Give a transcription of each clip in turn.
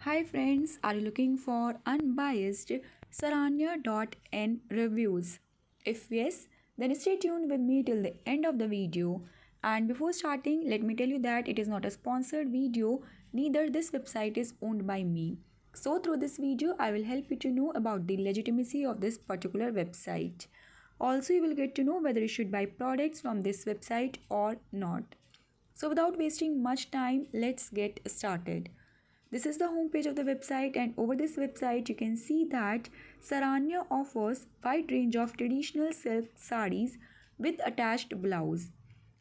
Hi friends, are you looking for unbiased Saranya.n reviews? If yes, then stay tuned with me till the end of the video. And before starting, let me tell you that it is not a sponsored video, neither this website is owned by me. So through this video, I will help you to know about the legitimacy of this particular website. Also, you will get to know whether you should buy products from this website or not. So without wasting much time, let's get started. This is the homepage of the website, and over this website you can see that Saranya offers wide range of traditional silk sarees with attached blouse.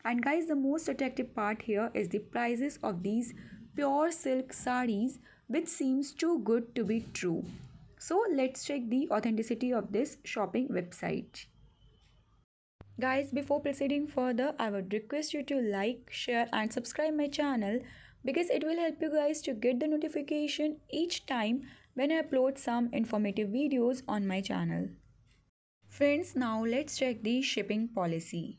And guys, the most attractive part here is the prices of these pure silk sarees, which seems too good to be true. So let's check the authenticity of this shopping website. Guys, before proceeding further, I would request you to like, share and subscribe my channel because it will help you guys to get the notification each time when I upload some informative videos on my channel. Friends, now let's check the shipping policy.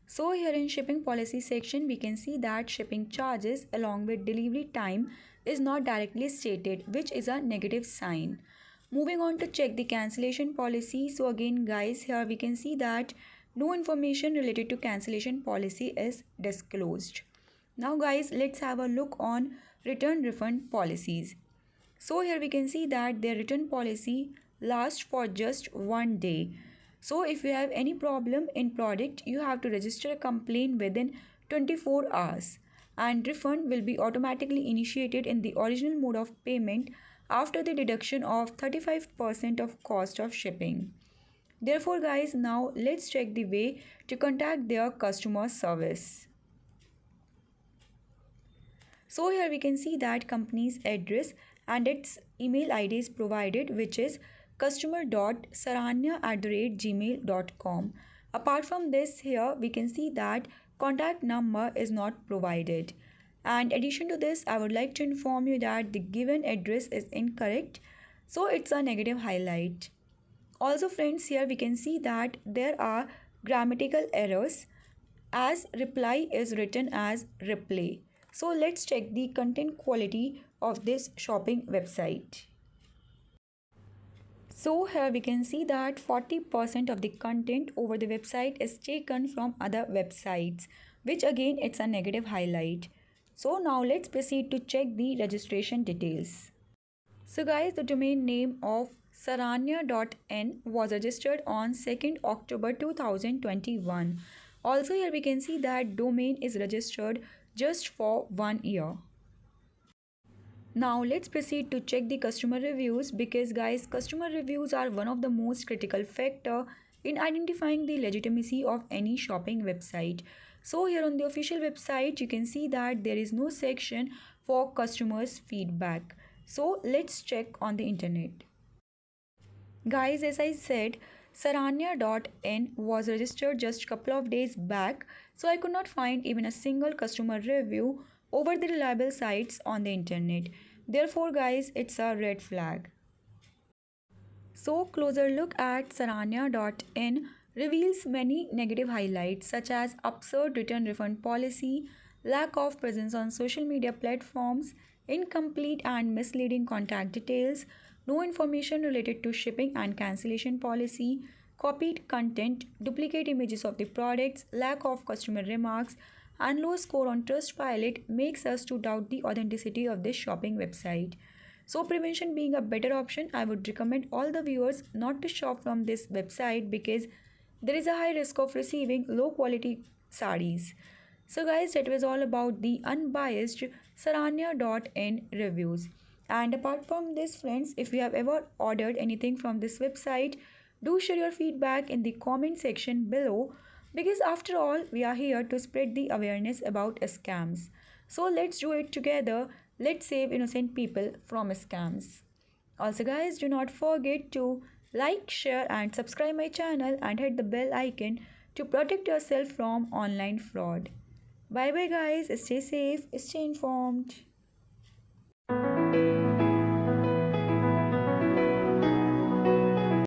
So here in shipping policy section, we can see that shipping charges along with delivery time is not directly stated, which is a negative sign. Moving on to check the cancellation policy. So again guys, here we can see that no information related to cancellation policy is disclosed. Now guys, let's have a look on return refund policies. So here we can see that their return policy lasts for just 1 day. So if you have any problem in product, you have to register a complaint within 24 hours and refund will be automatically initiated in the original mode of payment after the deduction of 35% of cost of shipping. Therefore guys, now let's check the way to contact their customer service. So here we can see that company's address and its email ID is provided, which is customer.saranya@gmail.com. Apart from this, here we can see that contact number is not provided. And addition to this, I would like to inform you that the given address is incorrect, so it's a negative highlight. Also friends, here we can see that there are grammatical errors as reply is written as replay. So let's check the content quality of this shopping website. So here we can see that 40% of the content over the website is taken from other websites, which again it's a negative highlight. So now let's proceed to check the registration details. So guys, the domain name of saranya.n was registered on 2nd October 2021. Also here we can see that domain is registered just for 1 year. Now let's proceed to check the customer reviews because guys, customer reviews are one of the most critical factor in identifying the legitimacy of any shopping website. So here on the official website, you can see that there is no section for customers' feedback. So let's check on the internet. Guys, as I said, Saranya.n was registered just a couple of days back, so I could not find even a single customer review over the reliable sites on the internet. Therefore guys, it's a red flag. So closer look at Saranya.n reveals many negative highlights such as absurd return refund policy, lack of presence on social media platforms, incomplete and misleading contact details, no information related to shipping and cancellation policy, copied content, duplicate images of the products, lack of customer remarks, and low score on Trustpilot makes us to doubt the authenticity of this shopping website. So prevention being a better option, I would recommend all the viewers not to shop from this website because there is a high risk of receiving low quality sarees. So guys, that was all about the unbiased Saranya.n reviews. And apart from this friends, if you have ever ordered anything from this website, do share your feedback in the comment section below because after all, we are here to spread the awareness about scams. So let's do it together. Let's save innocent people from scams. Also guys, do not forget to like, share and subscribe my channel and hit the bell icon to protect yourself from online fraud. Bye bye guys, stay safe, stay informed.